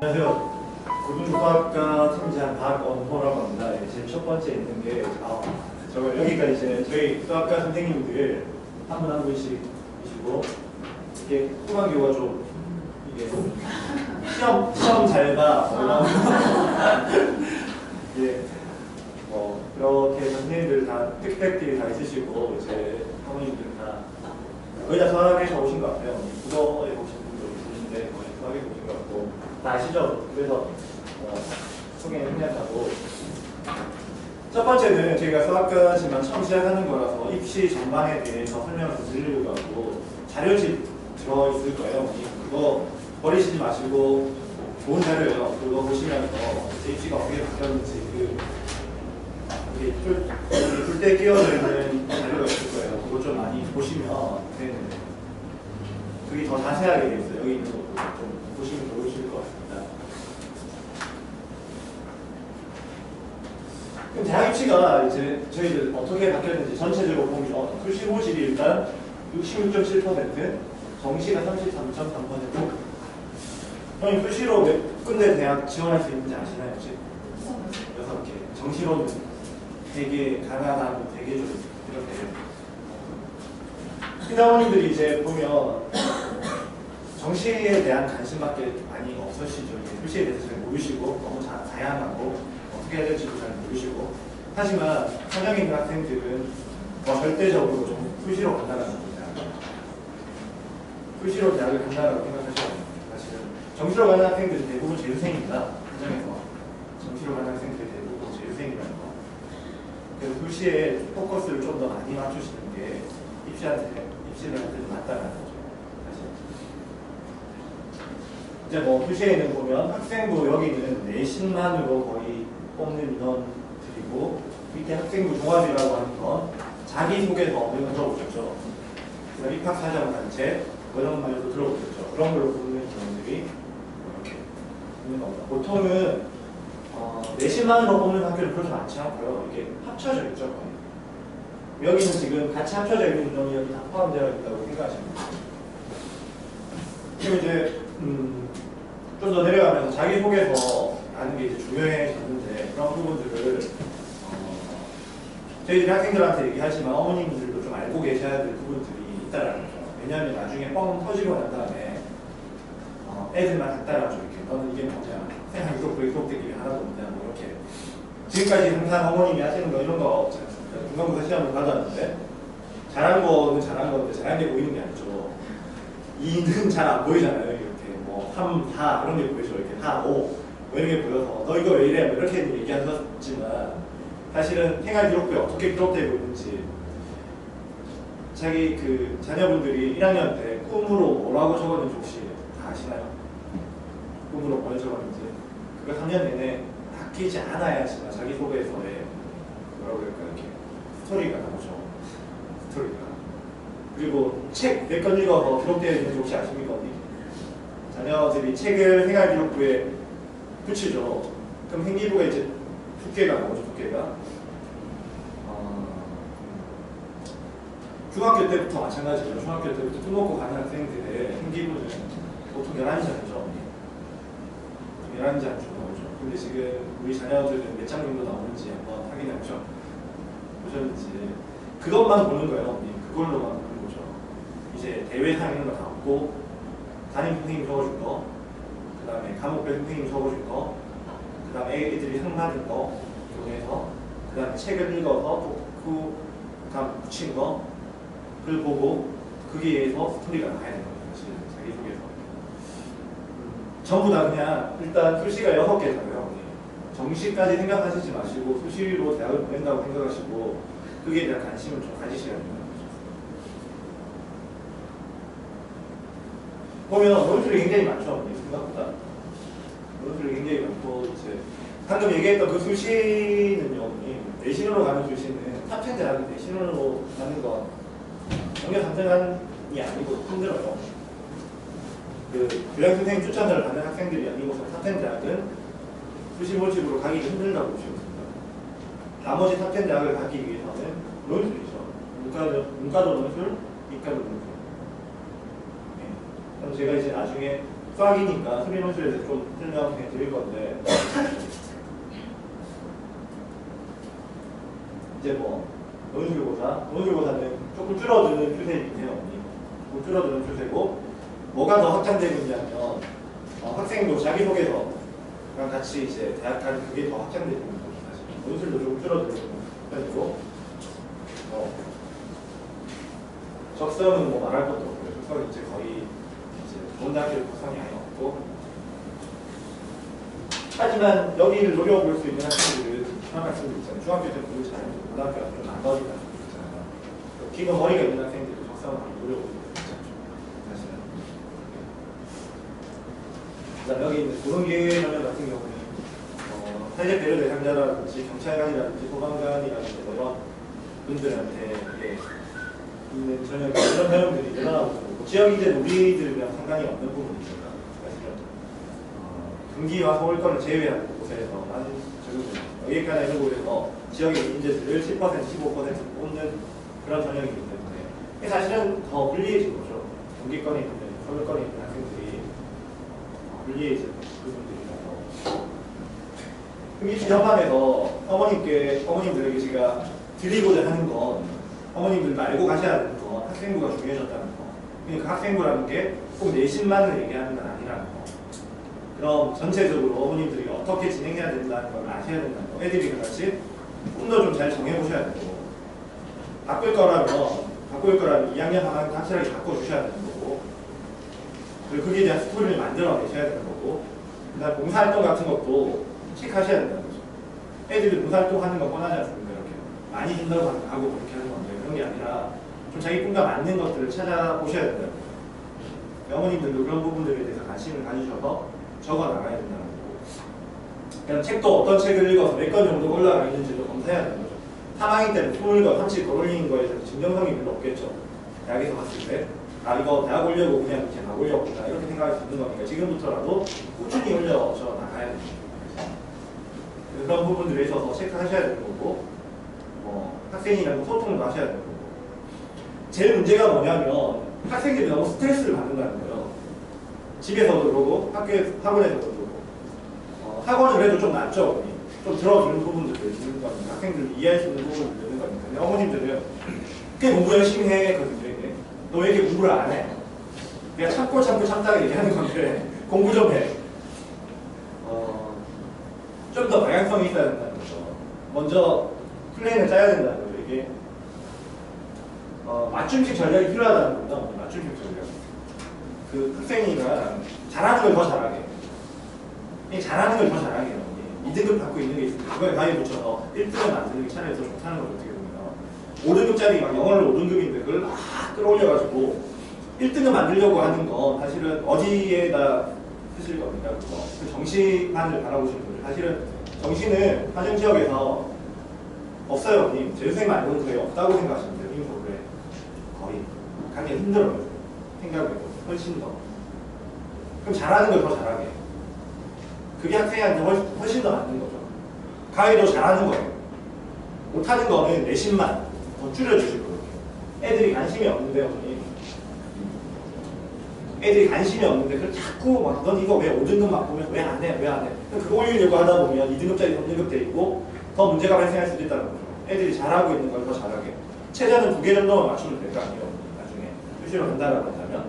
안녕하세요. 고등수학과 팀장 박원호라고 합니다. 제일 첫 번째 있는 게 저거 여기가 이제 저희 수학과 선생님들 한 분 한 분씩 계시고 이게 후반교가 좀 이게 시험 잘 봐. 예. 그렇게 선생님들 다 팩들이 다 있으시고 이제 학원님들 다 거의 다 수학에서 오신 것 같아요. 국어에 오신 분도 있으신데 거의 수학에서 오신 것 같고 다 아시죠? 그래서 소개를 해야하고 첫 번째는 저희가 수학과지만 처음 시작하는 거라서 입시 전반에 대해서 설명을 좀 드리려고 하고 자료집 들어있을 거예요. 그거 버리시지 마시고 좋은 자료예요. 그거 보시면서 입시가 어떻게 바뀌었는지 뿔때 끼워져 있는 자료가 있을 거예요. 그거 좀 많이 보시면 그게 더 자세하게 되어 있어요. 여기 있는 것도 좀 보시면 좋으실 것 같습니다. 그럼 대학 입시가 이제 저희들 어떻게 바뀌었는지 전체적으로 보면 수시 모집이 일단 66.7%, 정시가 33.3%. 형님 수시로 몇 군데 대학 지원할 수 있는지 아시나요? 혹시? 6개. 정시로는 되게 가난하고 되게 좀 이렇게. 피나원님들이 이제 보면 정시에 대한 관심밖에 많이 없으시죠. 수시에 대해서 잘 모르시고 너무 다양하고 어떻게 해야 될지도 잘 모르시고 하지만 현장에 있는 학생들은 절대적으로 좀 수시로 간다는 겁니다. 수시로 대학을 간다고 생각하셔야 됩니다. 사실은 정시로 가는 학생들은 대부분 재수생입니다. 현장에서 정시로 가는 학생들이 대부분 재수생이라는 거. 그래서 수시에 포커스를 좀 더 많이 맞추시는 게 입시를 할 때 맞다는 거죠. 이제 수시에는 보면 학생부 여기는 내신만으로 거의 뽑는 인원들이고 밑에 학생부 종합이라고 하는 건 자기소개서 이런 거 들어보셨죠? 입학사정단체 이런 말도 들어보셨죠? 그런 걸로 뽑는 인원들이 이렇게 있는 겁니다. 보통은 내신만으로 뽑는 학교는 그렇게 많지 않고요. 이게 합쳐져 있죠. 거의. 여기는 지금 같이 합쳐져 있는 인원이 여기 다 포함되어 있다고 생각하시면 됩니다. 그리고 이제 좀 더 내려가면서 자기소개서 하는 게 이제 중요해졌는데 그런 부분들을 저희들이 학생들한테 얘기하지만 어머님들도 좀 알고 계셔야 될 부분들이 있다라는 거죠. 왜냐하면 나중에 뻥 터지고 난 다음에 애들만 다 따라줘. 이렇게 너는 이게 뭐냐, 생활 기록되기 하나도 없냐, 뭐 이렇게. 지금까지 항상 어머님이 하시는 거 이런 거 없지 않습니까? 중간고사 시험을 받았는데 잘한 거는 잘한 건데 잘한 게 보이는 게 아니죠. 2는 잘 안 보이잖아요. 이렇게 3, 4 이런 게 보이죠. 이렇게 4, 5 뭐 이런 게 보여서 너 이거 왜 이래? 뭐 이렇게 얘기하셨지만 사실은 생활 기록부에 어떻게 기록되고 있는지 자기 자녀분들이 1학년 때 꿈으로 뭐라고 적었는지 혹시 다 아시나요? 꿈으로 뭘 적었는지 그거 3년 내내 바뀌지 않아야지만 자기소개서에 뭐라고 할까 이렇게 스토리가 나오죠. 스토리가. 그리고 책 몇 권 읽어서 기록되어 있는지 혹시 아십니까? 어디? 자녀들이 책을 생활기록부에 붙이죠. 그럼 생기부가 이제 두께가 나오죠. 두께가. 중학교 때부터 마찬가지죠. 중학교 때부터 뜯먹고 가는 학생들의 생기부는 보통 11장이죠. 11장 정도 나오죠. 근데 지금 우리 자녀들은 몇 장 정도 나오는지 한번 확인해 보셨는지 그것만 보는 거예요. 그걸로만 보는 거죠. 이제 대회상 이런 거 다 없고 담임 선생님 적어줄 거, 그 다음에 과목별 선생님 적어줄 거, 그 다음에 애들이 상 받은 거 교내에서, 그 다음에 책을 읽어서 그 다음 붙인 거 그걸 보고 거기에 의해서 스토리가 나야 되는 거예요. 사실 자기소개서 전부 다 그냥 일단 수시가 6개잖아요. 정시까지 생각하시지 마시고 수시로 대학을 보낸다고 생각하시고 그게 대한 관심을 좀 가지셔야 됩니다. 보면 논술이 굉장히 많죠. 생각보다 논술이 굉장히 많고 이제 방금 얘기했던 그 수시는요. 내신으로 가는 수시는 탑10 대학은 내신으로 가는 건 전혀 상승한이 아니고 힘들어요. 교양 선생님 추천을 받는 학생들이 아니고서 탑10 대학은 수시 모집으로 가기 힘들다고 보시면 됩니다. 나머지 탑10 대학을 가기 위해서는 논술이죠. 문과도 논술, 이과도 논술. 그럼 제가 이제 나중에 수학이니까 수리 논술에 대해서 좀 설명해 드릴 건데 이제 뭐 논술고사는 조금 줄어드는 추세이긴 해요. 조금 줄어드는 추세고 뭐가 더 확장되고 있냐면 학생도 자기소개서랑 같이 이제 대학 가는 그게 더 확장되고 있는 거죠. 사실 논술도 좀 줄어드는 편이고 적성은 뭐 말할 것도 없고요. 적성은 이제 거의 이제 좋은 대학교 적성이 아예 없고 하지만 여기를 노려볼 수 있는 학생들은 그런 학생들 있잖아요. 중학교 때 공부 잘하는 고등학교 가서 좀 안 거리는 학생들 있잖아요. 기본 머리가 있는 학생들도 적성을 많이 노려보고 있잖아요. 사실은. 그다음 여기 있는 고등계 전형 같은 경우는 사회적 배려 대상자라든지 경찰관이라든지 소방관이라든지 이런 분들한테 있는 전형 이런 전형들이 늘어나고 있고 지역 이제 우리들이랑 상관이 없는 부분이니까 사실은 경기와 서울권을 제외한 곳에서만 적용됩니다. 여기까지 있는 곳에서 지역의 인재들을 10%, 15% 뽑는 그런 전형이기 때문에 사실은 더 불리해진 거죠. 경기권에 있는 서울권에 있는 학생들이 불리해진 부분들이라서 이 주연반에서 어머님들에게 제가 드리고자 하는 건 어머님들 말고 가셔야 되는 건 학생부가 중요해졌다는 거. 그러니까 학생부라는 게 꼭 내신만을 얘기하는 건 아니라는 거. 그럼 전체적으로 어머님들이 어떻게 진행해야 된다는 걸 아셔야 된다는 거. 애들이 같이 좀 더 좀 잘 정해보셔야 되고 바꿀 거라면 2학년 상황 확실하게 바꿔주셔야 되는 거고 그리고 거기에 대한 스토리를 만들어내셔야 되는 거고 그다음 봉사활동 같은 것도 체크하셔야 된다는 거죠. 애들이 봉사활동 하는 거 뻔하지 않습니까? 이렇게 많이 힘들고 하고 그렇게 하는 건데 그런 게 아니라 좀 자기 꿈과 맞는 것들을 찾아보셔야 된다는 거죠. 어머님들도 그런 부분들에 대해서 관심을 가지셔서 적어 나가야 된다는 거고 그냥 책도 어떤 책을 읽어서 몇 권 정도 올라가 있는지도 검사해야 되는 거죠. 3학년 때는 20권, 30권 올리는 거에 대해서 증명성이 별로 없겠죠. 대학에서 봤을 때 이거 대학 올려고 그냥 이렇게 막 올려보자 이렇게 생각할 수 있는 거니까 지금부터라도 꾸준히 올려서 나가야 됩니다. 그런 부분들에 있어서 체크하셔야 되는 거고 학생이랑 소통을 하셔야 되는 거고 제일 문제가 뭐냐면 학생들이 너무 스트레스를 받는다는 거예요. 집에서도 그러고 학원에서도 그러고 학원을 해도 좀 낫죠. 좀 들어주는 부분들도 있는 거니까 학생들이 이해할 수 있는 부분들도 있는 거니까 근데 어머님들은 꽤 공부 열심히 했거든요. 너 왜 이렇게 공부를 안 해? 내가 참다가 얘기하는 건데 공부 좀 해. 좀 더 방향성이 있어야 된다는 거죠. 먼저 플랜을 짜야 된다는 거죠. 이게 맞춤식 전략이 필요하다는 겁니다. 맞춤식 전략. 그 학생이가 잘하는 걸 더 잘하게. 잘하는 걸 더 잘하게 해요. 2등급 받고 있는 게 있습니다. 그거에 가위 붙여서 1등을 만드는 게 차라리 더 좋다는 걸 어떻게 보면 5등급짜리 막 영어를 5등급인데 그걸 막 끌어올려가지고 1등을 만들려고 하는 건 사실은 어디에다 쓰실 겁니까? 그거. 그 정시만을 바라보시는 거죠. 사실은 정시는 하정 지역에서 없어요. 제 선생님 말고는 거의 없다고 생각하시면 돼요. 인서울에 거의 가기 힘들어요. 생각해도 훨씬 더. 그럼 잘하는 걸 더 잘하게. 그게 학생한테 훨씬 더 맞는 거죠. 가위도 잘하는 거예요. 못하는 거는 내신만 더 줄여주실 거예요. 애들이 관심이 없는데 애들이 관심이 없는데 그걸 자꾸 막 넌 이거 왜 5등급 맛보면 왜 안 해? 왜 안 해? 그거 올리려고 하다 보면 2등급짜리 3등급 돼 있고 더 문제가 발생할 수도 있다는 거죠. 애들이 잘하고 있는 걸 더 잘하게. 최저는 2개 정도만 맞추면 될 거 아니에요. 나중에 휴시로 간다라고 한다면.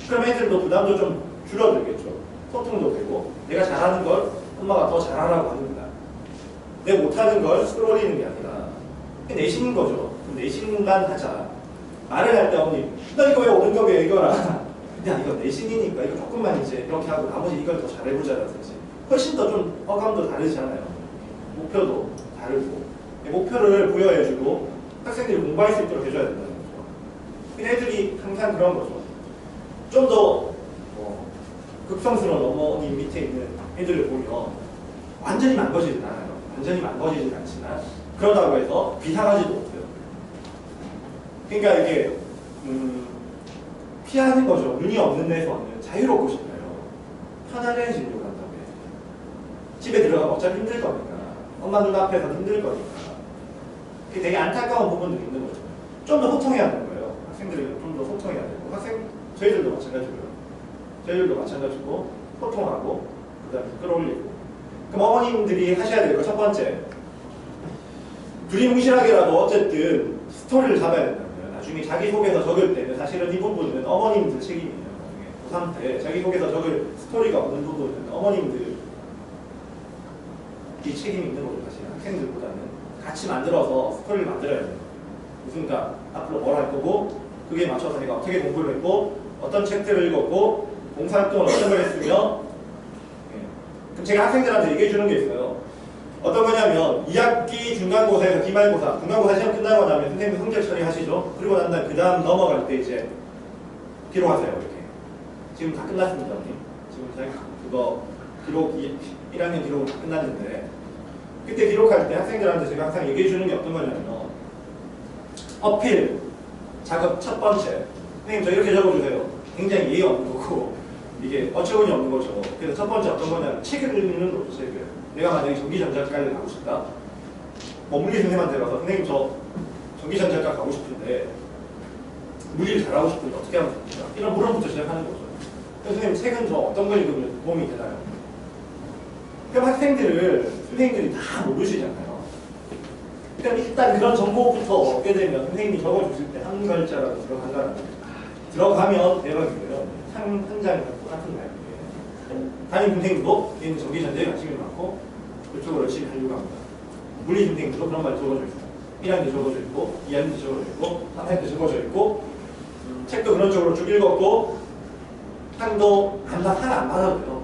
그럼 애들도 부담도 좀 줄어들겠죠. 소통도 되고 내가 잘하는 걸 엄마가 더 잘하라고 합니다. 내가 못하는 걸 끌어올리는 게 아니라 내신인 거죠. 내신만 하자. 말을 할 때 어머니 너 이거 왜 5등급이야 이거라. 야 이거 내신이니까 이거 조금만 이제 이렇게 하고 나머지 이걸 더 잘해보자라든지 훨씬 더 좀 어감도 다르잖아요. 목표도 다르고 목표를 부여해주고 학생들이 공부할 수 있도록 해줘야 된다는 거죠. 근데 애들이 항상 그런 거죠. 좀 더 극성스러운 어머님 밑에 있는 애들을 보면 완전히 망가지진 않아요. 완전히 망가지진 않지만 그러다고 해서 비상하지도 못해요. 그러니까 이게 피하는 거죠. 눈이 없는 데서는 자유롭고 싶어요. 편하게 지내려고 한다고 해요. 집에 들어가면 어차피 힘들 거니까. 엄마 눈 앞에서 힘들 거니까. 그게 되게 안타까운 부분들이 있는 거죠. 좀 더 소통해야 되는 거예요. 학생들이 좀 더 소통해야 되고 저희들도 마찬가지고요. 저희들도 마찬가지고 소통하고 그다음에 끌어올리고. 그럼 어머님들이 하셔야 될 거 첫 번째, 두리뭉실하게라도 어쨌든 스토리를 잡아야 된다는 거예요. 나중에 자기소개서 적을 때는 사실은 이 부분은 어머님들 책임이에요. 나중에 고3 때 자기소개서 적을 스토리가 없는 부분은 어머님들이 책임이 있는 거죠. 사실 학생들보다는 같이 만들어서 스토리를 만들어야 돼요. 누군가 앞으로 뭘 할 거고 그게 맞춰서 내가 어떻게 공부를 했고 어떤 책들을 읽었고 봉사활동을 어떤 걸 했으며. 그럼 제가 학생들한테 얘기해 주는 게 있어요. 어떤 거냐면 2학기 중간고사에서 기말고사, 중간고사 시험 끝나고 나면 선생님 성적 처리하시죠. 그리고 난 다음 그 다음 넘어갈 때 이제 기록하세요. 이렇게 지금 다 끝났습니다. 지금 저희 그거 기록 1학년 기록은 다 끝났는데 그때 기록할 때 학생들한테 제가 항상 얘기해 주는 게 어떤 거냐면 어필 작업 첫 번째, 선생님 저 이렇게 적어주세요. 굉장히 예의 없는 거고 이게 어처구니 없는 거죠. 그래서 첫 번째 어떤 거냐면 책을 읽는 거죠. 책을. 내가 만약에 전기전자과를 가고 싶다. 물리 선생님한테 가서 선생님 저 전기전자과 가고 싶은데 물리를 잘하고 싶은데 어떻게 하면 됩니까? 이런 물음부터 시작하는 거죠. 그래서 선생님 책은 저 어떤 걸 읽으면 도움이 되나요? 그럼 선생님들이 다 모르시잖아요. 그럼 일단 그런 정보부터 얻게 되면 선생님이 적어주실 때 한 글자라도 들어간다는 거예요. 들어가면 대박이에요. 한 장이 똑같은 거예요. 담임 선생님도 얘는 전기전자에 관심이 많고 그쪽으로 열심히 하려고 합니다. 물리 선생님도 그런 말 적어져 있어요. 1학년 적어져 있고 2학년 적어져 있고 3학년 적어져 있고 책도 그런 쪽으로 쭉 읽었고 상도 하나 안 받아도 돼요.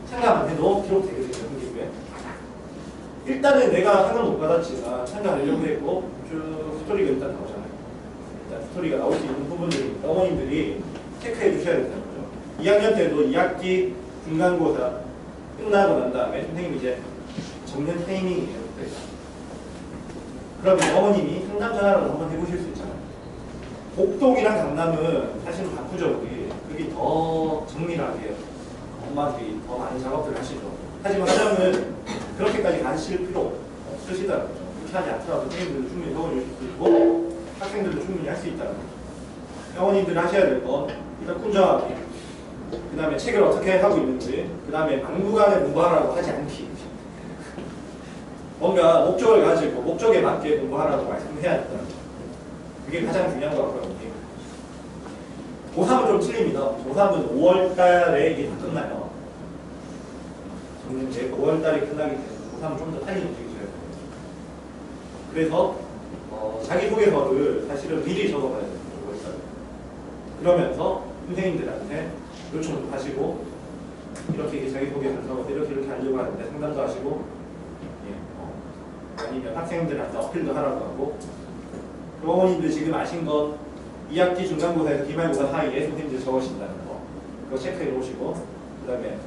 상담 안 해도 기록되거든요. 성기부에. 일단은 내가 상을 못 받았지만 상담하려고 했고 쭉 스토리가 일단 나오잖아요. 일단 스토리가 나올 수 있는 부분들이 어머님들이 체크해 주셔야 된다는 거죠. 2학년 때도 2학기 중간고사 끝나고 난 다음에 선생님이 이제 적는 타이밍이에요. 그러면 어머님이 상담 전화라도 한번 해보실 수 있잖아요. 복동이랑 강남은 사실은 바꾸죠. 그게 더 정밀하게 엄마들이 더 많은 작업들을 하시죠. 하지만 하려면 그렇게까지 가실 필요 없으시다는 거죠. 그렇게 하지 않더라도 선생님들도 충분히 적어주실 수 있고 학생들도 충분히 할 수 있다는 거죠. 어머님들이 하셔야 될 건 일단 kun정하기, 그 다음에 책을 어떻게 하고 있는지, 그 다음에 막무가내 공부하라고 하지 않기. 뭔가 목적을 가지고 목적에 맞게 공부하라고 말씀해야 된다는 거죠. 그게 가장 중요한 것 같고요. 고3은 좀 틀립니다. 고3은 5월달에 이게 다 끝나요. 저는 이제 5월달에 끝나기 때문에 고3은 좀 더 빨리 움직이셔야 돼요. 그래서 자기소개서를 사실은 미리 적어봐야 돼요. 5월달에. 그러면서 선생님들한테 요청도 하시고 이렇게 자기소개서를 적어서 이렇게 하려고 하는데 상담도 하시고 아니면 학생들한테 어필도 하라고 하고 어머님들 지금 아신 건 2학기 중간고사에서 기말고사 사이에 선생님들 적으신다는 거 그거 체크해 놓으시고 그 다음에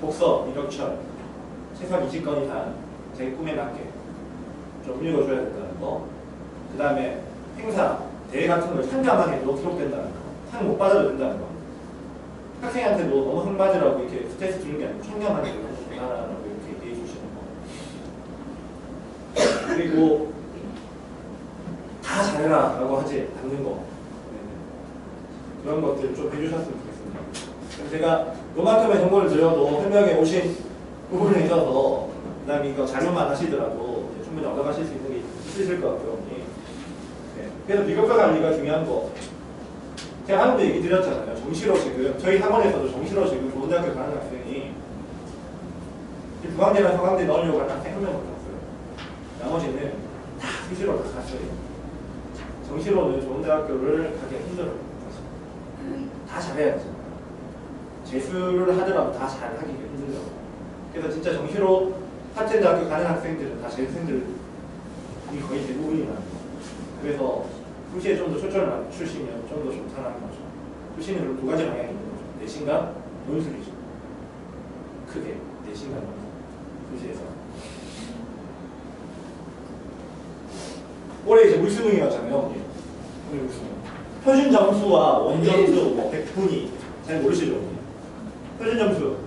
복서, 이력철 최소한 20건 이상 자기 꿈에 맞게 좀 읽어줘야 된다는 거 그 다음에 행사, 대회 같은 걸 참가만 해도 기록된다는 거 상 못 받아도 된다는 거 학생한테도 너무 상 받으라고 이렇게 스트레스 주는 게 아니고 참가만 해도 된다라고 이렇게 얘기해 주시는 거 그리고 다 잘해라 라고 하지 않는 거 그런 것들 좀 해주셨으면 좋겠습니다. 제가 요만큼의 정보를 드려도 설명에 오신 부분에 있어서 그 다음에 이거 자료만 하시더라도 충분히 얻어가실 수 있는 게 있으실 것 같고요. 네. 그래서 비교과 관리가 중요한 거 제가 하는데 얘기 드렸잖아요. 정시로 지금 저희 학원에서도 정시로 지금 좋은 대학교 가는 학생이 부강대나 서강대 넣으려고 하는 학생 한 명밖에 없어요. 나머지는 다 수시로 다 갔어요. 정시로는 좋은 대학교를 가기가 힘들어요. 다 잘해야지. 재수를 하더라도 다 잘하기가 힘들어요. 그래서 진짜 정시로 하천 대학교 가는 학생들은 다 재수생들이 거의 대부분이 나요. 그래서 수시에 좀 더 초점을 맞추시면 좀 더 좋다는 거죠. 수시는 그럼 두 가지 방향이 있는 거죠. 내신과 논술이죠. 크게 내신과 논술. 수시에서. 올해 이제 물수능이었잖아요. 오늘 물수능. 표준 점수와 원점수 뭐 100분위 잘 모르시죠? 표준 점수.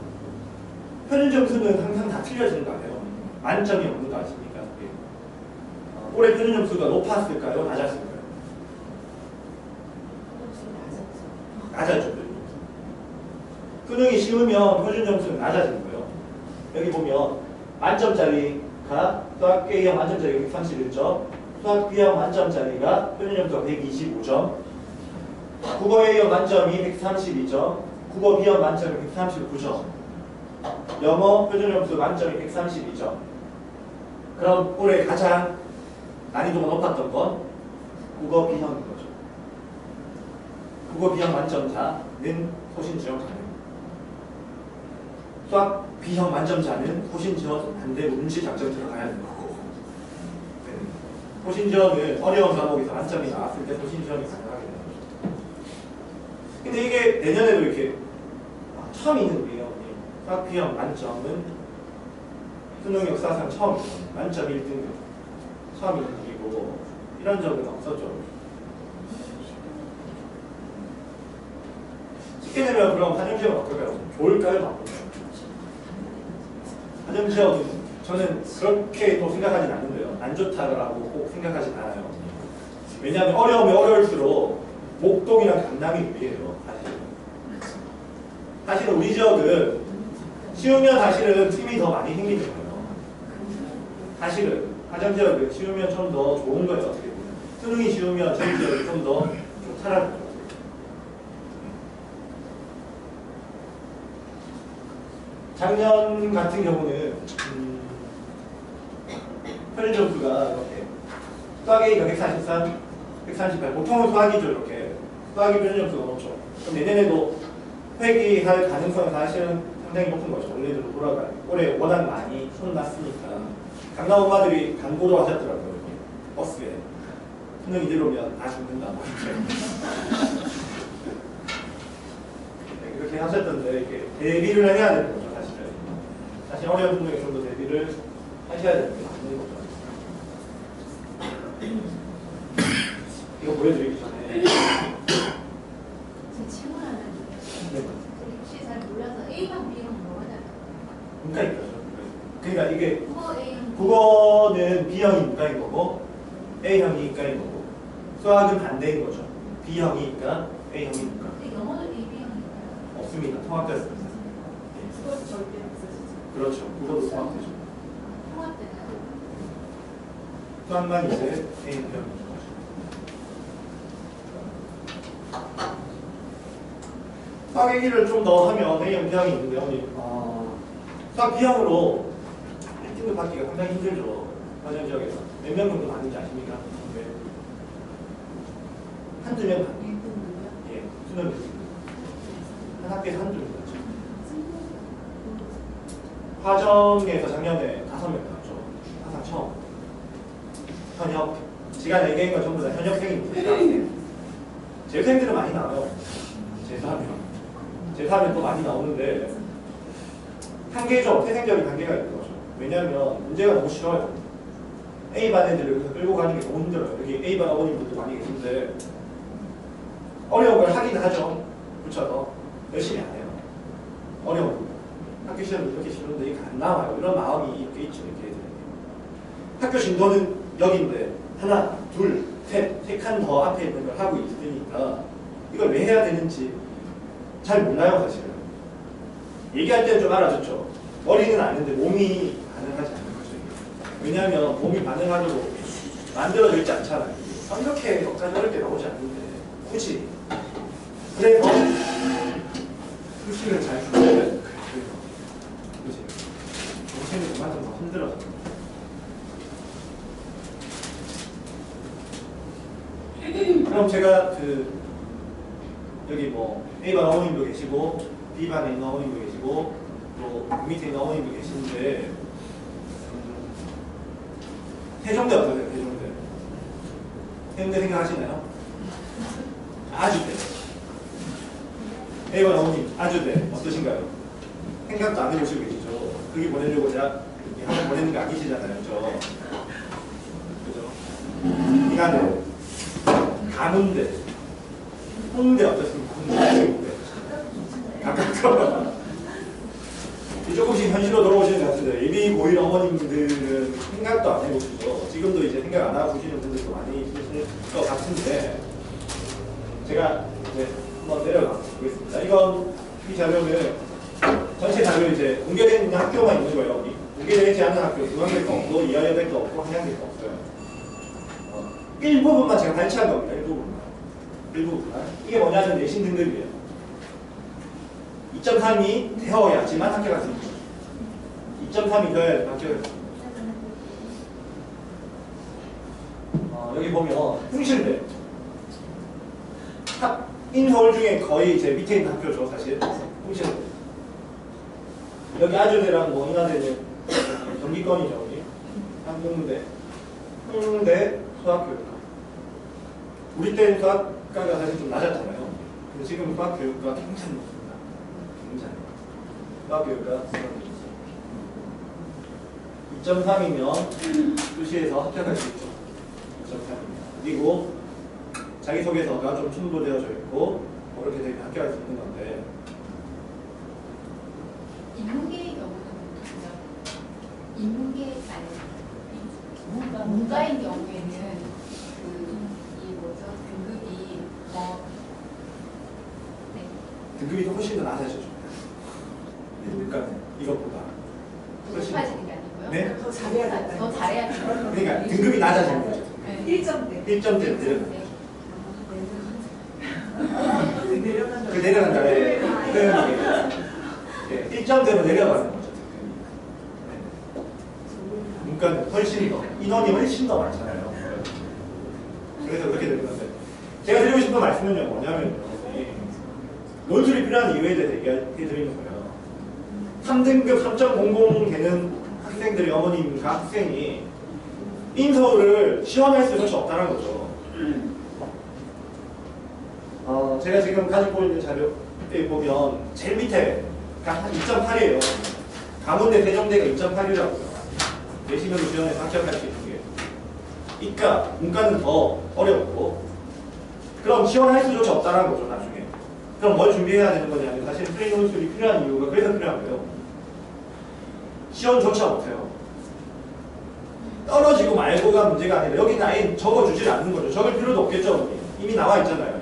표준 점수는 항상 다 틀려지는 거 아니에요? 만점이 없는 거 아십니까? 올해 표준 점수가 높았을까요? 낮았을까요? 낮았죠. 수능이 쉬우면 표준 점수는 낮아지는 거예요. 여기 보면 만점짜리가 수학 A형 만점짜리가 131점, 수학 B형 만점짜리가 표준 점수가 125점, 국어 A형 만점이 132점, 국어 B형 만점이 139점, 영어 표준 점수 만점이 132점. 그럼 올해 가장 난이도가 높았던 건 국어 B형인 거죠. 국어 B형 만점자는 소신지원 가능. 수학 B형 만점자는 소신지원 반대 문제 작전 들어가야 되는 거고. 네. 소신지원은 어려운 과목에서 만점이 나왔을 때 소신지원이 가능하게 되는 거죠. 근데 이게 내년에도 이렇게 처음 있는 거예요. 수학 B형 만점은 수능 역사상 처음이죠. 만점 1등급. 처음 있는 일이고 이런 적은 없었죠. 쉽게 되면 그럼 한영지역은 어떨까요? 좋을까요? 나쁠까요? 한영지역은 저는 그렇게 또 생각하진 않는데요. 안 좋다라고 꼭 생각하진 않아요. 왜냐하면 어려우면 어려울수록 목동이랑 강남이 유리해요. 사실은 우리 지역은 쉬우면 사실은 팀이 더 많이 생기는 거예요. 사실은 하정지역은 쉬우면 좀 더 좋은 거예요. 어떻게 보면 수능이 쉬우면 저희 지역이 좀 더 좋다라는 거죠. 작년 같은 경우는 표준 점수가 이렇게 수학 A가 143, 138 보통은 수학이죠. 이렇게 수학이 표준 점수가 높죠. 그럼 내년에도 회귀할 가능성은 사실은 상당히 높은 거죠. 원래대로 돌아가요. 올해 워낙 많이 손났으니까. 강남 엄마들이 광고도 하셨더라고요. 버스에. 수능 이대로면 다 죽는다. 뭐 이렇게. 네, 그렇게 하셨던데 이렇게 대비를 해야 되는 거죠. 사실은. 사실 어려운 분들이 좀 더 대비를 하셔야 되는 게 맞는 거죠. 이거 보여드리기 전에. 제 질문 하나 드릴게요. 네. 혹시 잘 몰라서 A랑 B랑 뭐가 다른가요? 문과니까죠. 그러니까 이게 국어 A랑 국어는 B형이 문과인 거고 A형이 이과인 거고 수학은 반대인 거죠. B형이니까 A형이 문과. 근데 영어도 A, B형인가요? 없습니다. 통합됐습니다. 그건 절대 없어지죠. 그렇죠. 국어도 통합되죠. 통합되나요? 수학만 이제 A형인 거죠. 수학 얘기를 좀 더 하면 A형, B형이 있는데 수학 B형으로 1등급 받기가 상당히 힘들죠. 화전 지역에서. 몇 명 정도 받는지 아십니까? 네. 한두 명 받는. 1등급이요? 예, 수능 한 학기에서 한두 명 받죠. 화정에서 작년에 5명 받았죠. 항상 처음. 현역. 시간 4개인 건 전부 다 현역생입니다. 재수생들은 많이 나와요. 재수하면 또 많이 나오는데 한계죠. 태생적인 한계가 있는 거죠. 왜냐하면 문제가 너무 싫어요. A반 애들을 끌고 가는 게 너무 힘들어요. 여기 A반 어머님들도 많이 계신데 어려운 걸 하긴 하죠. 붙여서 열심히 안 해요. 어려운 거. 학교 시험이 이렇게 싫은데 이게 안 나와요. 이런 마음이 이렇게 있죠. 이렇게 애들에게. 학교 진도는 여기인데 하나, 둘, 셋, 3칸 더 앞에 있는 걸 하고 있으니까 이걸 왜 해야 되는지 잘 몰라요. 사실은. 얘기할 때는 좀 알아듣죠. 머리는 아는데 몸이 반응하지 않는 거죠. 왜냐하면 몸이 반응하도록 만들어져 있지 않잖아요. 이렇게 역까지 어렵게 나오지 않는데 굳이 그래서 수식을 잘 풀어야 되는 거예요. 그치? 정신이 그만큼 더 힘들어서. 그럼 제가 여기 뭐 A반 어머님도 계시고 B반에 있는 어머님도 계시고 또 밑에 있는 어머님도 계시는데 세종대 어떠세요? 세종대. 세종대 생각하시나요? 아주대. A반 어머님 아주대 어떠신가요? 생각도 안 해보시고 계시죠? 거기 보내려고 제가 한번 보내는 거 아니시잖아요. 그죠? 이간대, 가문대, 홍대 어떻습니까? 홍대. 가깝죠? 조금씩 현실로 돌아오시는 것 같은데 예비 고1 어머님들은 생각도 안 해보시죠. 지금도 이제 생각 안 하고 보시는 분들도 많이 있으실 것 같은데 제가 이제 한번 내려가 보겠습니다. 이건 이 자료는 전체 자료 이제 공개된 학교만 있는 거예요. 공개되지 않은 학교 중앙대도 없고 이하여대도 없고 한양대도 없어요. 일부분만 제가 발췌한 겁니다. 일부분만. 이게 뭐냐면 내신 등급이에요. 2.3이 되어야지만 합격할 수 있죠. 2.3이 되어야지만 합격할 수 있죠. 여기 보면 풍실대 인서울 중에 거의 제 밑에 있는 학교죠. 사실 풍실대. 여기 아주대랑 뭐 인하대는 경기권이죠. 여기 한국대, 홍대, 수학교육과. 우리 때는 수학과가 사실 좀 낮았잖아요. 근데 지금 수학교육과 굉장히 높습니다. 굉장히. 수학교육과 2.3이면 수시에서 합격할 수 있죠. 2.3입니다. 그리고 자기소개서가 좀 첨부되어져 있고 그렇게 되면 합격할 수 있는 건데 인문계의 경우는 아니 문과인 경우에는 이 뭐죠 등급이 등급이 훨씬 더 낮아지죠. 그러니까 이것보다 훨씬 높아지는 게 아니고요. 네? 더 잘해야 된다. 더 잘해야 돼요. 그러니까 등급이 낮아지는 거죠. 네. 1점대. 1점대 내려간다. 네. 내려간다. 그 내려간다에 표현이 1점대로 내려가는 거죠. 문과는 훨씬 더 인원이 훨씬 더 많잖아요. 그래서 그렇게 되는 건데 제가 드리고 싶은 말씀은요 뭐냐면요 논술이 필요한 이유에 대해서 얘기해드리는 거예요. 3등급 3.00 되는 학생들이 어머님과 학생이 인서울을 지원할 수밖에 없다는 거죠. 제가 지금 가지고 있는 자료에 보면 제일 밑에 한 2.8이에요. 강원대 세종대가 2.8이라고요. 내신으로 지원해서 합격할 수 있는 게. 그러니까 문과는 더 어렵고 그럼 지원할 수조차 없다는 거죠 나중에. 그럼 뭘 준비해야 되는 거냐면 사실 프리 논술이 필요한 이유가 그래서 필요한 거예요. 지원조차 못해요. 떨어지고 말고가 문제가 아니라 여기는 아예 적어주질 않는 거죠. 적을 필요도 없겠죠. 이미 나와 있잖아요.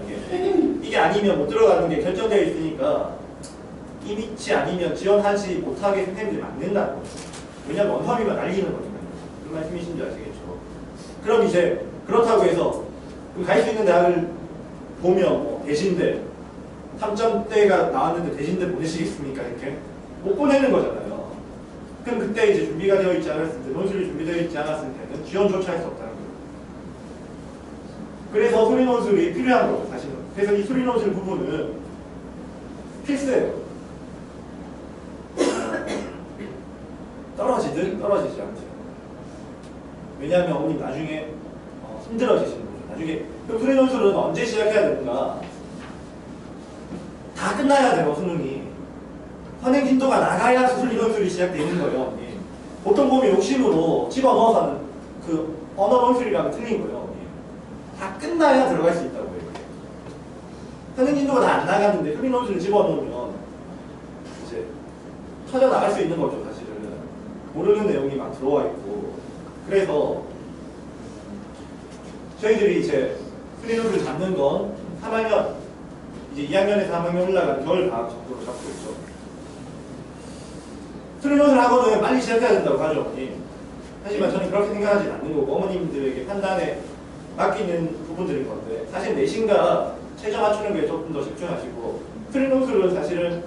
이게 아니면 못 들어가는 게 결정되어 있으니까 이 밑이 아니면 지원하지 못하게 선생님들이 만든다는 거죠. 왜냐면 원서비만 날리는 거니까요. 무슨 말씀이신지 아시겠죠? 그럼 이제 그렇다고 해서 갈 수 있는 대학을 보면 뭐 대신대 3점대가 나왔는데 대신대 보내시겠습니까? 이렇게 못 보내는 거잖아요. 그럼 그때 이제 준비가 되어 있지 않았을 때 논술이 준비되어 있지 않았을 때는 지원조차 할 수 없다는 거예요. 그래서 수리 논술이 필요한 거죠 사실은. 그래서 이 수리 논술 부분은 필수예요. 떨어지든 떨어지지 않든. 왜냐하면 어머님 나중에 힘들어지시는 거죠. 나중에 그럼 수리 논술은 언제 시작해야 되는가? 다 끝나야 돼요 수능이. 선행 진도가 나가야 수리 논술이 시작되는 거예요. 어머님. 보통 보면 욕심으로 집어넣어서 하는 그 언어 논술이랑은 틀린 거예요. 어머님. 다 끝나야 들어갈 수 있다고 해요. 선행 진도가 다 안 나갔는데 수리 논술을 집어넣으면 이제 터져 나갈 수 있는 거죠 사실은. 모르는 내용이 막 들어와 있고. 그래서 저희들이 이제 수리 논술 잡는 건 3학년 이제 2학년에서 3학년 올라가는 겨울 방학 정도로 잡고 있죠. 수리 논술 학원은 빨리 시작해야 된다고 하죠 어머님. 하지만 저는 그렇게 생각하지 않는 거고 어머님들에게 판단에 맡기는 부분들인 건데 사실 내신과 최저 맞추는 게 조금 더 집중하시고 수리 논술은 사실은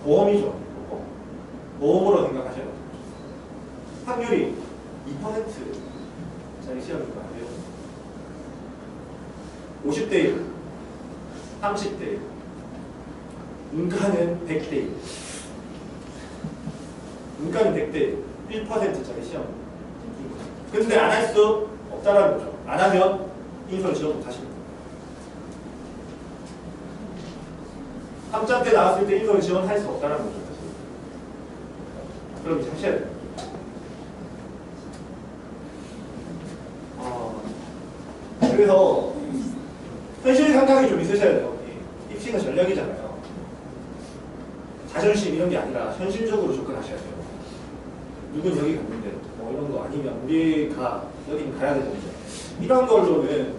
보험이죠. 보험으로 생각하셔야 돼요. 확률이 2%짜리 시험일 거 아니에요. 50대 1, 30대 1, 문과는 100대 1. 문과는 100대 1, 1%짜리 시험. 근데 안 할 수 없다라는 거죠. 안 하면 인서울 지원 못 하십니다. 3점 때 나왔을 때 인서울 지원할 수 없다라는 거죠. 그럼 이제 하셔야 돼요. 그래서 현실 감각이 좀 있으셔야 돼요. 입시는 전략이잖아요. 자존심 이런 게 아니라 현실적으로 접근하셔야 돼요. 누군 여기 갔는데 뭐 이런 거 아니면 우리가 여기는 가야 되는데 이런 걸로는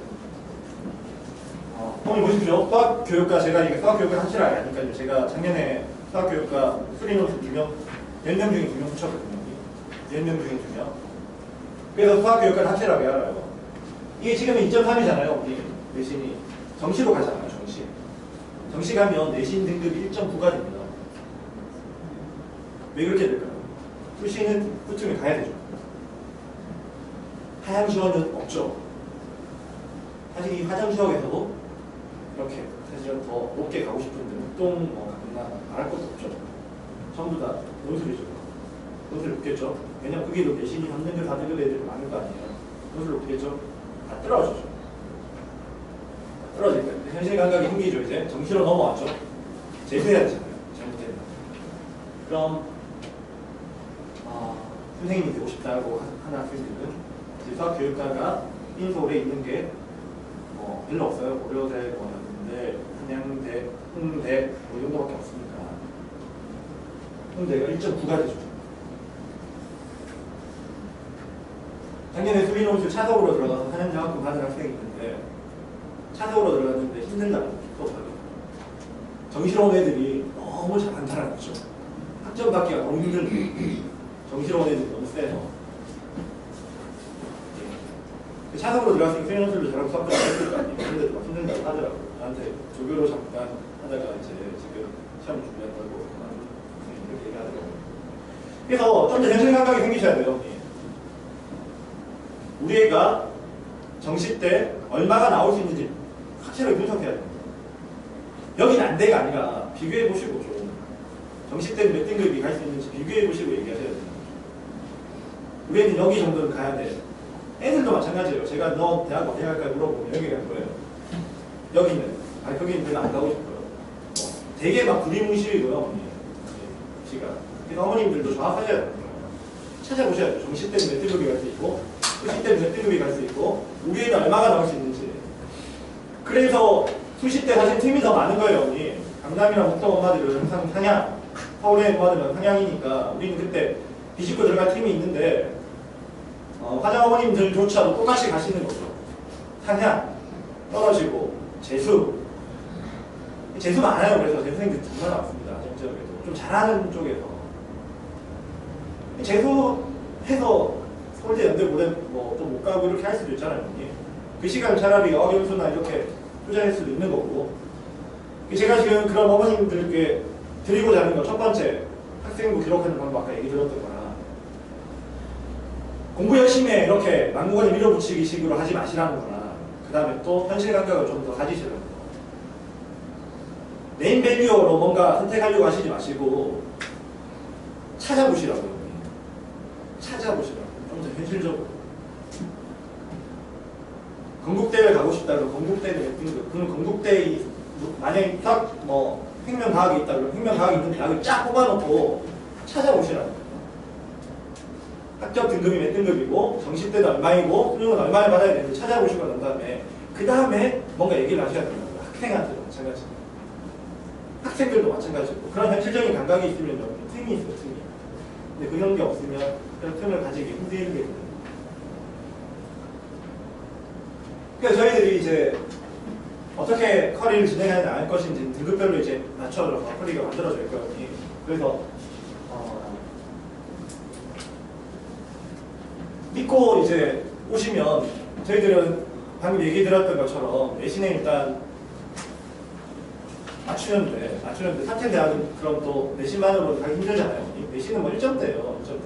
어머니 보십시오. 수학교육과 제가 이게 수학교육을 한치를 아니까요. 제가 작년에 수학교육과 수리노트 2명, 10명 중에 2명 붙였거든요. 10명 중에 2명. 그래서 수학교육과 한치라고 알아요. 이게 지금 2.3이잖아요. 우리 내신이. 정시로 가잖아요. 정시. 정시 가면 내신 등급이 1.9가 됩니다. 왜 그렇게 될까요? 수시는 후쯤에 가야 되죠. 하향 지원은 없죠. 사실 이 화정 지역에서도 이렇게 사실은 더 높게 가고 싶은데 목동 가거나 말할 것도 없죠. 전부 다 논술이죠. 논술 높겠죠. 왜냐면 그게 내신이 3등급, 4등급 애들이 많은 거 아니에요. 논술 높겠죠. 다 떨어지죠. 떨어질 거예요. 현실 감각이 생기죠. 이제 정시로 넘어왔죠. 재수해야 되잖아요. 잘못되면. 그럼 선생님이 되고 싶다고 하는 학생들은 수학교육과가 인서울에 있는 게 별로 없어요. 고려대, 연대, 한양대, 홍대 이 정도밖에 없으니까 홍대가 1.9가 되죠. 작년에 수리논술 차석으로 들어가서 4년 장학금 받은 학생이 있는데 차석으로 들어갔는데 힘들다는 거죠. 정시로 온 애들이 너무 잘 안 살아났죠. 학점 받기가 너무 힘든 정시로 온 애들이 너무 세서 차석으로 들어갔으니까 수리논술도 잘하고 수학도 잘했을 거 아니에요. 그런데도 막 힘들다고 하더라고요. 저한테 조교로 잠깐 하다가 이제 지금 시험 준비한다고 이렇게 얘기하더라고요. 그래서 좀 더 현실 감각이 생기셔야 돼요. 우리 애가 정시 때 얼마가 나올 수 있는지 확실하게 분석해야 됩니다. 여기는 안 돼가 아니라 비교해 보시고 좀 정시 때는 몇 등급이 갈 수 있는지 비교해 보시고 얘기하셔야 됩니다. 우리 애는 여기 정도는 가야 돼. 애들도 마찬가지예요. 제가 너 대학 어디 갈까 물어보면 여기 갈 거예요. 여기는 거기는 별로 안 가고 싶어요. 되게 막 두리뭉실이고요. 어머니 시가. 그래서 어머님들도 정확하셔야 돼요. 찾아보셔야 돼요. 정시 때는 몇 등급이 갈 수 있고 수시 때는 몇 등급이 갈 수 있고 우리 애는 얼마가 나올 수 있는지. 그래서 수시 때 사실 팀이 더 많은 거예요. 어머니. 강남이랑 목동 엄마들은 항상 상향, 서울의 엄마들은 상향이니까 우리는 그때 비집고 들어갈 팀이 있는데 화장 어머님들조차도 똑같이 가시는 거죠. 상향, 떨어지고, 재수. 재수 많아요. 그래서 재수생들 정말 많습니다. 정적에도. 좀 잘하는 쪽에서. 재수해서 서울대, 연대, 고대 좀 못 가고 이렇게 할 수도 있잖아요. 그 시간 차라리 어연수나 이렇게 투자할 수도 있는 거고. 제가 지금 그런 어머님들께 드리고자 하는 건 첫 번째, 학생부 기록하는 방법 아까 얘기 들었던 거나 공부 열심히 해 이렇게 막무가내 밀어붙이기 식으로 하지 마시라는 거나 그 다음에 또 현실 감각을 좀 더 가지시라는 거. 네임 밸류로 뭔가 선택하려고 하시지 마시고 찾아보시라고요. 찾아보시라고. 좀 더 현실적으로. 건국대회 가고 싶다 그러면 건국대회 몇 등급. 그럼 건국대회 만약에 딱 횡명과학이 있다 그러면 횡명과학이 있는 대학을 쫙 뽑아놓고 찾아보시라는 거예요. 합격 등급이 몇 등급이고 정시 때는 얼마이고 수능은 얼마를 받아야 되는지 찾아보시고 난 다음에 그 다음에 뭔가 얘기를 하셔야 된다는 거예요. 학생한테도 마찬가지고 학생들도 마찬가지고 그런 현실적인 감각이 있으면 틈이 있어요. 틈이. 근데 그런 게 없으면 그런 틈을 가지기 힘들게 돼요. 그러니까 저희들이 이제 어떻게 커리를 진행해야 할 것인지 등급별로 이제 맞춰서 커리가 만들어져 있거든요. 그래서 믿고 이제 오시면 저희들은 방금 얘기 드렸던 것처럼 내신에 일단 맞추는데 사태대학은 그럼 또 내신만으로 가기 힘들잖아요. 내신은 1점대예요. 1점대.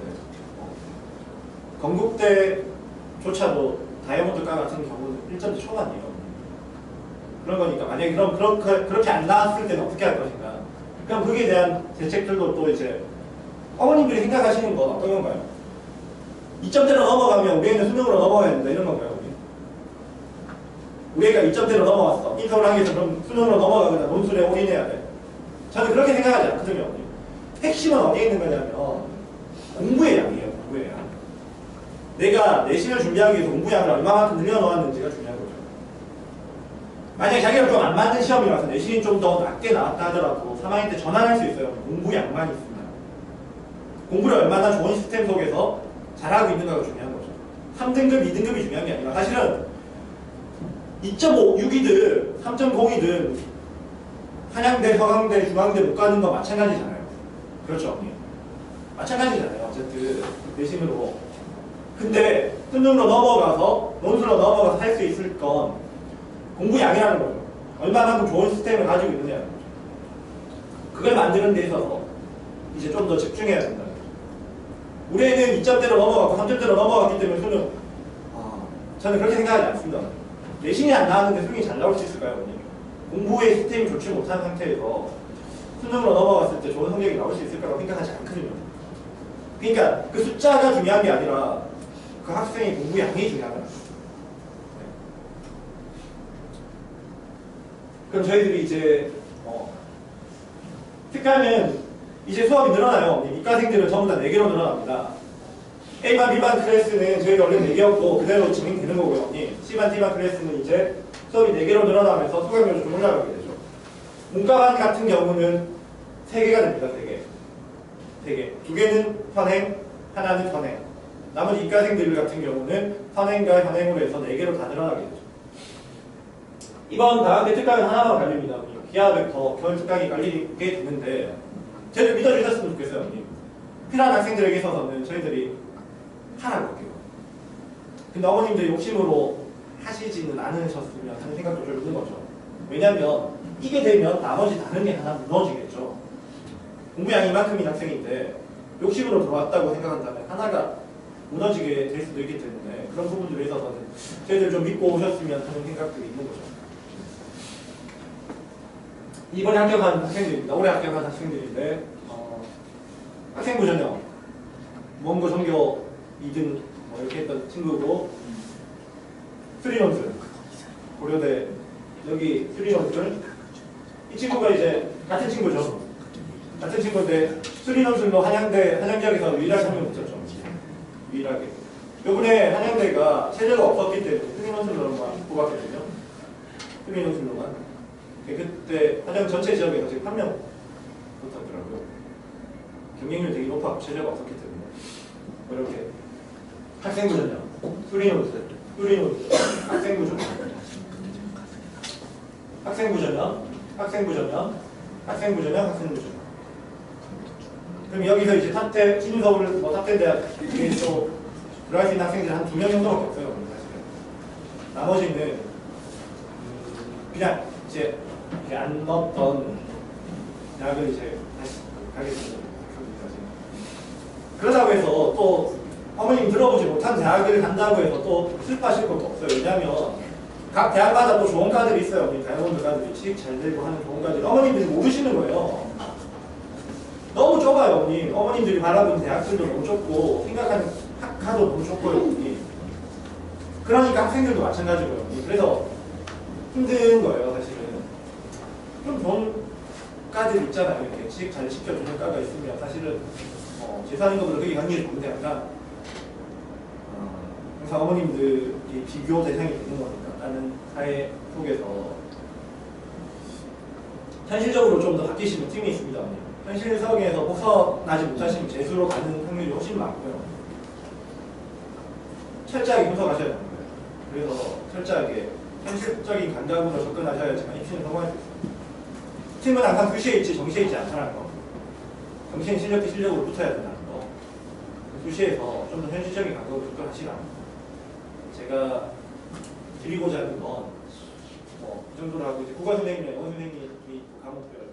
건국대조차도 다이아몬드과 같은 경우는 1점대 초반이에요. 그런 거니까 만약에 그럼 그렇게 안 나왔을 때는 어떻게 할 것인가. 그럼 거기에 대한 대책들도 또 이제 어머님들이 생각하시는 건 어떤 건가요? 2점대로 넘어가면 우리 애는 수능으로 넘어가야 된다 이런 건가요? 우리 애가 2점대로 넘어왔어. 인서울 하기 위해서 그럼 수능으로 넘어가거나 논술에 올인해야 돼. 저는 그렇게 생각하지 않거든요. 핵심은 어디에 있는 거냐면 공부의 양이에요. 공부의 양. 내가 내신을 준비하기 위해서 공부 양을 얼마만큼 늘려놓았는지가 중요한 거죠. 만약에 자기가 좀 안 맞는 시험이라서 내신이 좀 더 낮게 나왔다 하더라도 3학년 때 전환할 수 있어요. 공부 양만 있으면. 공부를 얼마나 좋은 시스템 속에서 잘하고 있는가가 중요한 거죠. 3등급, 2등급이 중요한 게 아니라 사실은 2.56이든 3.0이든 한양대, 서강대, 중앙대 못 가는 건 마찬가지잖아요. 그렇죠? 마찬가지잖아요. 어쨌든 내신으로. 근데 수능으로 넘어가서 논술로 넘어가서 할 수 있을 건 공부 양이라는 거죠. 얼마만큼 좋은 시스템을 가지고 있느냐는 거죠. 그걸 만드는 데 있어서 이제 좀 더 집중해야 된다는 거죠. 우리 애는 2점대로 넘어갔고 3점대로 넘어갔기 때문에 수능 저는 그렇게 생각하지 않습니다. 내신이 안 나왔는데 수능이 잘 나올 수 있을까요? 언니? 공부의 시스템이 좋지 못한 상태에서 수능으로 넘어갔을 때 좋은 성적이 나올 수 있을 거라고 생각하지 않거든요. 그러니까 그 숫자가 중요한 게 아니라 그 학생의 공부 양이 중요하다. 그럼 저희들이 이제 특가는 이제 수업이 늘어나요. 이과생들은 전부 다 4개로 늘어납니다. A반, B반 클래스는 저희가 원래 4개였고 그대로 진행되는 거고요. C반, D반 클래스는 이제 수업이 4개로 늘어나면서 수강료가 좀 올라가게 되죠. 문과반 같은 경우는 3개가 됩니다. 3개. 2개는 현행, 하나는 선행. 나머지 이과생들 같은 경우는 선행과 현행으로 해서 4개로 다 늘어나게 되죠. 이번 다음 특강은 하나만 갈립니다. 기하벡터, 겨울 특강이 갈리게 되는데 저희를 믿어주셨으면 좋겠어요. 필요한 학생들에게 있어서는 저희들이 하라고 할게요. 근데 어머님들 욕심으로 하시지는 않으셨으면 하는 생각도 좀 있는 거죠. 왜냐하면 이게 되면 나머지 다른 게 하나 무너지겠죠. 공부량이 이만큼인 학생인데 욕심으로 들어왔다고 생각한다면 하나가 무너지게 될 수도 있기 때문에 그런 부분들에 있어서는 저희들 좀 믿고 오셨으면 하는 생각들이 있는 거죠. 이번에 합격한 학생들입니다. 올해 합격한 학생들인데 학생부 전형 원고 전교 2등 뭐 이렇게 했던 친구고 수리논술 고려대 여기 수리논술 이 친구가 이제 같은 친구죠. 같은 친구인데 수리논술로 한양대 한양 지역에서 유일하게 한 명 붙였죠. 유일하게. 요번에 한양대가 체제가 없었기 때문에 수리논술로만 뽑았거든요. 수리논술로만. 그때 한양 전체 지역에서 지금 1명 붙었더라고요. 경쟁률이 되게 높았고 체제가 없었기 때문에. 이렇게 학생부 전형, 수리논술, 학생부 전형, 학생부 전형, 학생부 전형, 학생부 전형, 학생부 전형. 그럼 여기서 이제 탑대, 신서울, 뭐 탑대대학에 또 들어갈 수 있는 학생들이 한 2명 정도밖에 없어요. 사실은. 나머지는 그냥 이제 안 넣었던 대학을 이제 다시 가겠습니다. 그러다고 해서 또 어머님 들어보지 못한 대학을 간다고 해서 또 슬퍼하실 것도 없어요. 왜냐하면 각 대학마다 또 좋은 과들이 있어요. 다이아몬드 과들이 취직 잘 되고 하는 좋은 과들이 어머님들이 모르시는 거예요. 너무 좁아요. 어머님들이 바라보는 대학들도 너무 좁고 생각하는 학과도 너무 좁고요. 그러니까 학생들도 마찬가지고요. 그래서 힘든 거예요. 사실은 좀 좋은 과들 있잖아요. 이렇게 취직 잘 시켜주는 과가 있으면 사실은 재산인 것보다 그게 관계가 좋은데 항상 어머님들이 비교 대상이 되는 거니까 다른 사회 속에서 현실적으로 좀 더 바뀌시는 팀이 있습니다. 현실성에서 벗어나지 못하시면 재수로 가는 확률이 훨씬 많고요. 철저하게 분석하셔야 되는 거예요. 그래서 철저하게 현실적인 감각으로 접근하셔야지만 입시는 성공할 수 있습니다. 팀은 항상 수시에 있지 정시에 있지 않다는 거. 정시는 실력 대 실력으로 붙어야 된다는 거. 수시에서 좀 더 현실적인 감각으로 접근하시라. 제가 드리고자 하는 건 이 정도로 하고 이제 국어 선생님이나 영어 선생님이 과목별